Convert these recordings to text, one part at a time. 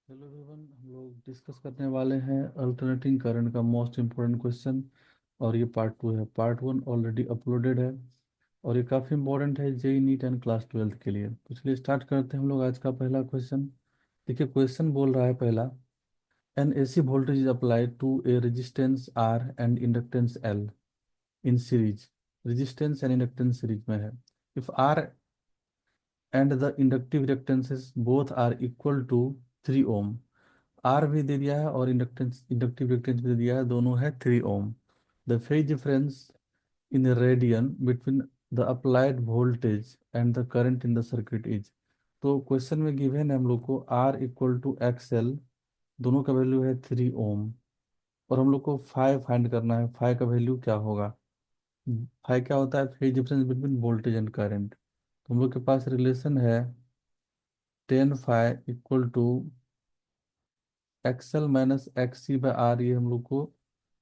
Hello everyone, हम लोग discuss करने वाले हैं अल्टरनेटिंग करंट का मोस्ट इम्पोर्टेंट क्वेश्चन। और ये पार्ट 2 है। पार्ट 1 ऑलरेडी अपलोडेड है और ये काफ़ी इंपॉर्टेंट है जेई नीट एंड क्लास 12 के लिए। तो चलिए स्टार्ट करते हैं हम लोग आज का पहला क्वेश्चन। देखिए क्वेश्चन बोल रहा है पहला, an AC voltage is applied to a resistance R and inductance L in series. Resistance and inductance series में है। If R and the inductive reactances both are equal to 3 ohm. R भी दे दिया है और इंडक्टिव रिएक्टेंस भी दे दिया है, दोनों है 3 ohm. The phase difference in radian between the applied voltage and the current in the circuit is. तो क्वेश्चन में गिवन है हम लोग को R equal to X L, दोनों का वैल्यू है 3 ओम। और हम लोग को फाइव फाइंड करना है, फाइव का वैल्यू क्या होगा। फाइव क्या होता है, phase difference between voltage and current. तो हम लोग के पास रिलेशन है 10 five equal to XL minus X C by R. ये हम लोग को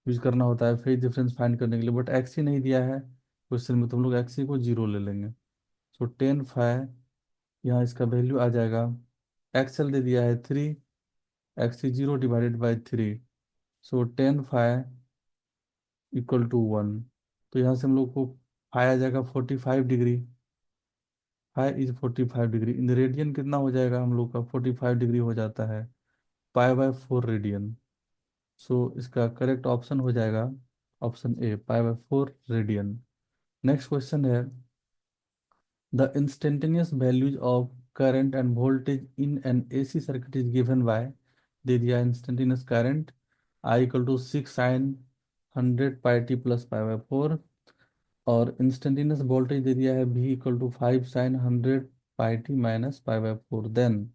यूज करना होता है फेज डिफरेंस फाइंड करने के लिए, बट एक्स सी नहीं दिया है क्वेश्चन में, तो हम लोग एक्स सी को जीरो ले लेंगे। सो 10 फाइव, यहाँ इसका वैल्यू आ जाएगा, एक्सएल दे दिया है 3, X C zero divided by 3। So 10 five equal to 1। तो यहाँ से हम लोग को फाइव आ जाएगा 45 degree. Five is 45 degree in radian कितना हो जाएगा हम लोग का, 45 डिग्री हो जाता है पाई/4 रेडियन। सो इसका करेक्ट ऑप्शन हो जाएगा option A, pi radian. Next question है, the instantaneous values of current and voltage in an AC circuit is given by. दे दिया instantaneous current I equal to 6 sine 100 pi T plus pi. और instantaneous voltage दे दिया है भी equal to 5 sine 100 pi T minus pi. Then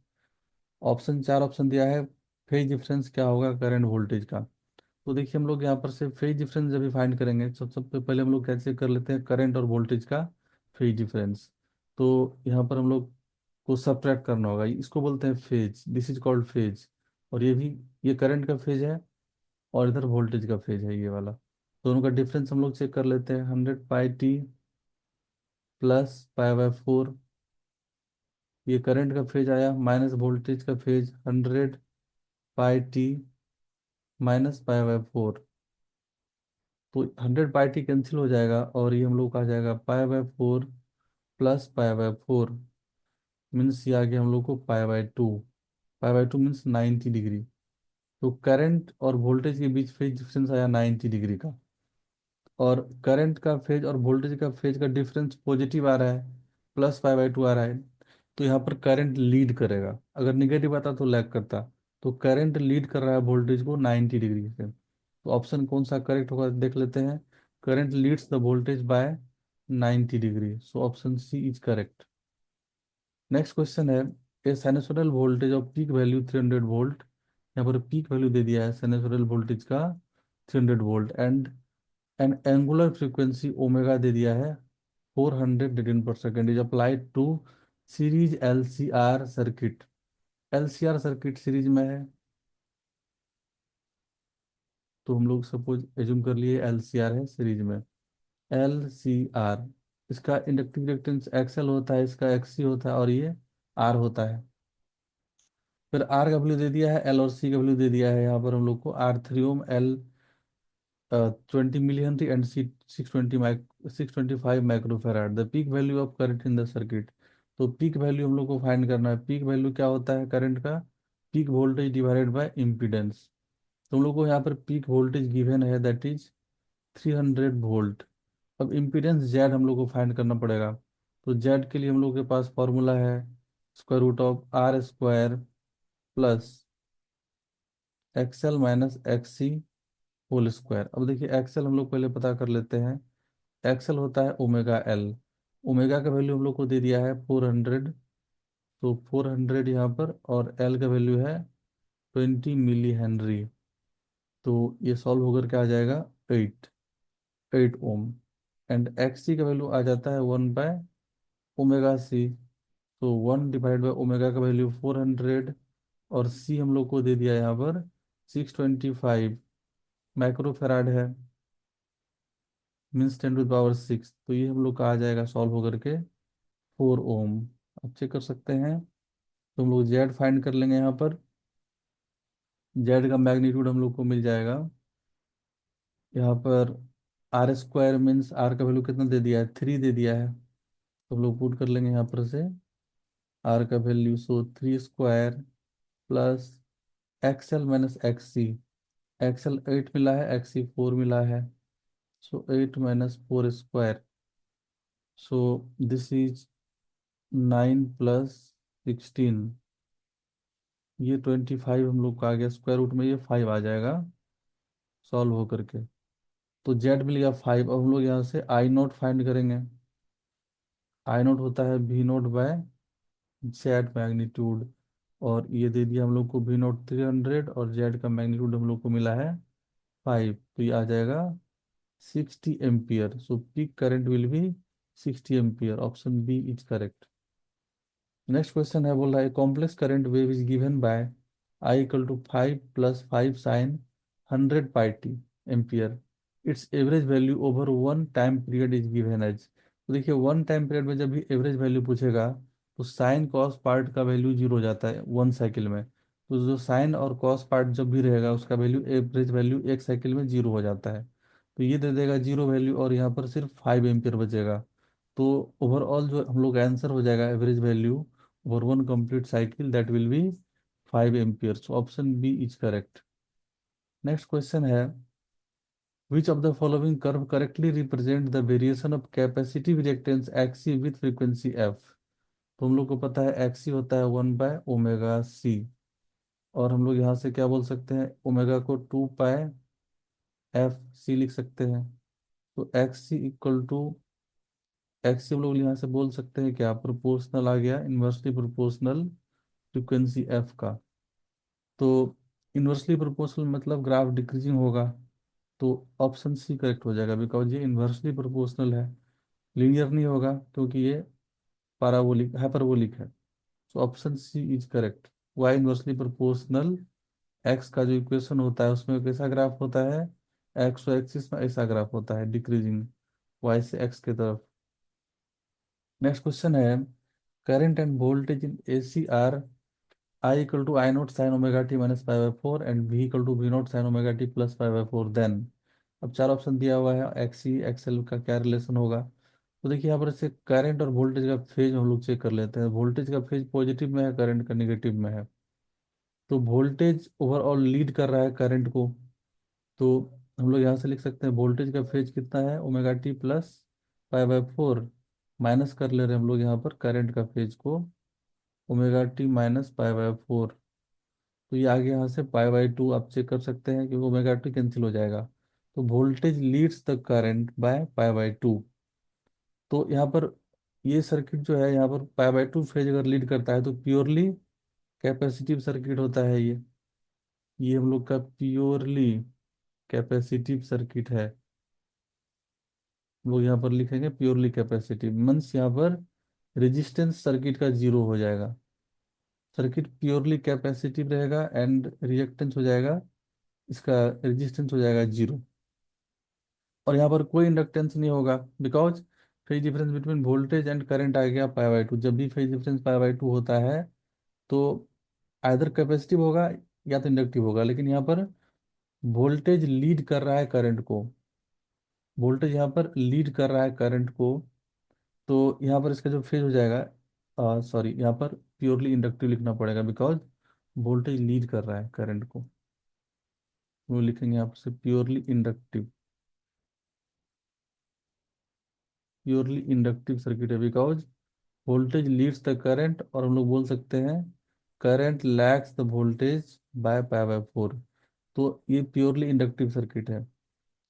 option, चार option दिया है, फेज डिफरेंस क्या होगा करंट वोल्टेज का। तो देखिए हम लोग यहाँ पर से फेज डिफरेंस जब भी फाइंड करेंगे तो सबसे पहले हम लोग कैसे कर लेते हैं, करंट और वोल्टेज का फेज डिफरेंस। तो यहाँ पर हम लोग को सब्ट्रैक्ट करना होगा, इसको बोलते हैं phase, this is called phase. और ये भी, ये करंट का फेज है और इधर वोल्टेज का फेज है ये वाला। दोनों का डिफरेंस हम लोग चेक कर लेते हैं, 100 पाई टी प्लस पाई/4। ये करंट का फेज आया, माइनस वोल्टेज का फेज 100 पाई टी माइनस पाई/4। तो 100 पाई टी कैंसिल हो जाएगा और ये हम लोग का आ जाएगा पाई/4 प्लस पाई/4। मीन्स ये आ गया हम लोग को पाई/2। पाई/2 मीन्स 90 डिग्री। तो करंट और वोल्टेज के बीच फेज डिफरेंस आया 90 डिग्री का। और करंट का फेज और वोल्टेज का फेज का डिफरेंस पॉजिटिव आ रहा है, प्लस पाई/2 आ रहा है। तो यहाँ पर करंट लीड करेगा, अगर निगेटिव आता तो लैग करता। तो करंट लीड कर रहा है वोल्टेज को 90 डिग्री से। तो ऑप्शन कौन सा करेक्ट होगा देख लेते हैं। Current leads the voltage by 90 degree, so option C is correct. Next question है, a sinusoidal voltage of peak value 300 volt. यहाँ पर पीक वैल्यू दे दिया है साइनसोइडल वोल्टेज का 300 volt, and an angular frequency omega दे दिया है 400 radian per second is applied to series LCR circuit. LCR circuit series में है, तो हम लोग सपोज एज्यूम कर लिए एलसीआर है सीरीज में। एलसीआर, इसका इंडक्टिव रिएक्टेंस एक्सएल होता है, इसका एक्ससी होता है और ये आर होता है। फिर आर का वैल्यू दे दिया है, एल और सी का वैल्यू दे दिया है यहाँ पर हम लोग को, R3 ohm, L 20 milli henry and C 625 microfarad. The peak value of current in the circuit. तो पीक वैल्यू हम लोग को फाइंड करना है। पीक वैल्यू क्या होता है करंट का, peak voltage divided by impedance. तो हम लोग को यहाँ पर पीक वोल्टेज गिवन है दैट इज 300 वोल्ट। अब इम्पीडेंस जेड हम लोग को फाइंड करना पड़ेगा। तो जेड के लिए हम लोग के पास फॉर्मूला है √R² plus XL minus XC whole square. अब देखिए एक्सएल हम लोग पहले पता कर लेते हैं। एक्सएल होता है ओमेगा एल। ओमेगा का वैल्यू हम लोग को दे दिया है 400। तो 400 यहाँ पर, और एल का वैल्यू है 20 मिली हेनरी। तो ये सॉल्व होकर के आ जाएगा 8 ओम। एंड एक्स सी का वैल्यू आ जाता है 1/ओमेगा सी। तो 1/ओमेगा का वैल्यू 400, और सी हम लोग को दे दिया यहाँ पर 625 माइक्रोफेराड है, मीन्स 10⁻⁶। तो ये हम लोग का आ जाएगा सॉल्व होकर के 4 ओम। अब चेक कर सकते हैं, तो हम लोग जेड फाइंड कर लेंगे यहाँ पर। जेड का मैग्नीट्यूड हम लोग को मिल जाएगा यहाँ पर। आर स्क्वायर मीन्स आर का वैल्यू कितना दे दिया है, 3 दे दिया है, तो हम लोग पुट कर लेंगे यहाँ पर से आर का value. So 3 square plus XL minus X C. XL 8 मिला है, एक्स सी 4 मिला है। So 8 - 4 square. So this is 9 + 16। ये 25 हम लोग का आ गया, स्क्वायर रूट में ये 5 आ जाएगा सॉल्व हो करके। तो जेड मिल गया 5। अब हम लोग यहाँ से आई नोट फाइंड करेंगे। आई नोट होता है V nought by Z magnitude. और ये दे दिया हम लोग को वी नोट 300, और जेड का मैग्नीट्यूड हम लोग को मिला है 5। तो ये आ जाएगा 60 ampere. So peak current will be 60 ampere. Option B is correct. Next question है, बोल रहा है complex current wave is given by I equal to 5 + 5 sin 100πt ampere. Its average value over one time period is given as. तो देखिए, one time period में जब भी average value पूछेगा तो साइन कॉस पार्ट का वैल्यू जीरो हो जाता है 1 साइकिल में। तो जो साइन और कॉस पार्ट जब भी रहेगा उसका वैल्यू, एवरेज वैल्यू 1 साइकिल में जीरो हो जाता है। तो ये दे देगा जीरो वैल्यू, और यहाँ पर सिर्फ 5 एम्पियर बचेगा। तो ओवरऑल जो हम लोग आंसर हो जाएगा average value over one complete cycle, that will be 5 amperes. So option B is correct. Next question है, which of the following curve correctly represent the variation of capacitive reactance XC with frequency f? तो हम लोग को पता है XC होता है 1/ωc। और हम लोग यहाँ से क्या बोल सकते हैं, ओमेगा को 2πfc लिख सकते हैं। तो XC हम लोग यहाँ से बोल सकते हैं क्या, प्रोपोर्शनल आ गया, इन्वर्सली प्रोपोर्शनल फ्रीक्वेंसी f का। तो इन्वर्सली प्रोपोर्शनल मतलब ग्राफ डिक्रीजिंग होगा। तो ऑप्शन सी करेक्ट हो जाएगा, बिकॉज ये इन्वर्सली प्रोपोर्शनल है। लीनियर नहीं होगा क्योंकि ये पाराबोलिक हाइपरबोलिक है। तो option C is correct. Y inversely proportional, X का जो इक्वेशन होता है उसमें कैसा ग्राफ होता है, एक्स एक्सिस में ऐसा ग्राफ होता है डिक्रीजिंग, वाई से एक्स की तरफ। नेक्स्ट क्वेश्चन है, current and voltage in a C R I equal to I naught sin omega t minus pi by 4 and V equal to V naught sin omega t plus pi by 4 then। अब चार option दिया हुआ है, x ई XL का क्या relation होगा। तो देखिए यहाँ पर से करंट और वोल्टेज का फेज हम लोग चेक कर लेते हैं। वोल्टेज का फेज पॉजिटिव में है, करंट का निगेटिव में है। तो वोल्टेज ओवरऑल लीड कर रहा है करंट को। तो हम लोग यहाँ से लिख सकते हैं वोल्टेज का फेज कितना है, omega T plus pi by 4। Minus कर ले रहे हैं हम लोग यहाँ पर करंट का फेज को, omega T minus pi by 4। तो ये आगे यहाँ से पाई बाय 2 आप चेक कर सकते हैं क्योंकि ओमेगा टी कैंसिल हो जाएगा। तो voltage leads the current by pi by 2। तो यहाँ पर ये सर्किट जो है, यहाँ पर पाई बाय 2 फेज अगर लीड करता है तो प्योरली कैपेसिटिव सर्किट होता है ये हम लोग का प्योरली कैपेसिटिव सर्किट है। हम लोग यहाँ पर लिखेंगे प्योरली कैपेसिटिव मीन्स यहाँ पर रेजिस्टेंस सर्किट का जीरो हो जाएगा। सर्किट प्योरली कैपेसिटिव रहेगा एंड रिएक्टेंस हो जाएगा, इसका रेजिस्टेंस हो जाएगा जीरो। और यहाँ पर कोई इंडक्टेंस नहीं होगा because phase difference between voltage and current आ गया पाई बाय 2। जब भी फेज डिफरेंस पाई बाय 2 होता है तो आइदर कैपेसिटिव होगा या तो इंडक्टिव होगा। लेकिन यहाँ पर वोल्टेज लीड कर रहा है करंट को, वोल्टेज यहाँ पर लीड कर रहा है करंट को। तो यहाँ पर इसका जो फेज हो जाएगा, सॉरी यहाँ पर प्योरली इंडक्टिव लिखना पड़ेगा बिकॉज वोल्टेज लीड कर रहा है करंट को। वो लिखेंगे यहाँ पर से purely inductive, purely inductive circuit है because voltage leads the current. और हम लोग बोल सकते हैं current lags the voltage by pi by 4। तो ये प्योरली इंडक्टिव सर्किट है।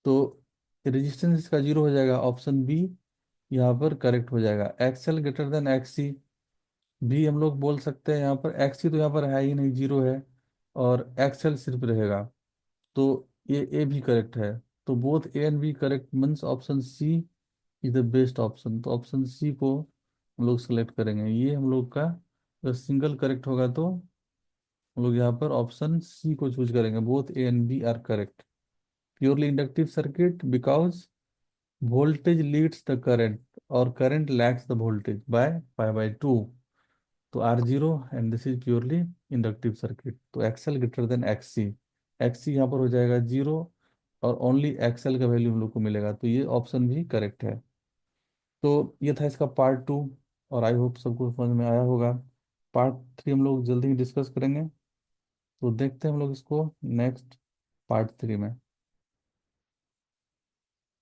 तो रेजिस्टेंस इसका जीरो हो जाएगा, ऑप्शन बी यहाँ पर करेक्ट हो जाएगा। एक्सएल ग्रेटर देन एक्ससी भी हम लोग बोल सकते हैं। यहाँ पर एक्ससी तो यहाँ पर है ही नहीं, जीरो है, और एक्सएल सिर्फ रहेगा। तो ये ए भी करेक्ट है। तो both A and B correct means option C is the best option. तो ऑप्शन सी को हम लोग सेलेक्ट करेंगे। ये हम लोग का अगर सिंगल करेक्ट होगा तो हम लोग यहाँ पर ऑप्शन सी को चूज करेंगे। Both A and B are correct. Purely inductive circuit because voltage leads the current और current lags the voltage by pi by 2। तो R0 and this is purely inductive circuit, तो XL greater than XC, XC यहाँ पर हो जाएगा zero, और only XL का value हम लोग को मिलेगा, तो ये ऑप्शन भी करेक्ट है। तो ये था इसका पार्ट 2, और आई होप सबको समझ में आया होगा। पार्ट 3 हम लोग जल्दी ही डिस्कस करेंगे, तो देखते हैं हम लोग इसको नेक्स्ट पार्ट 3 में।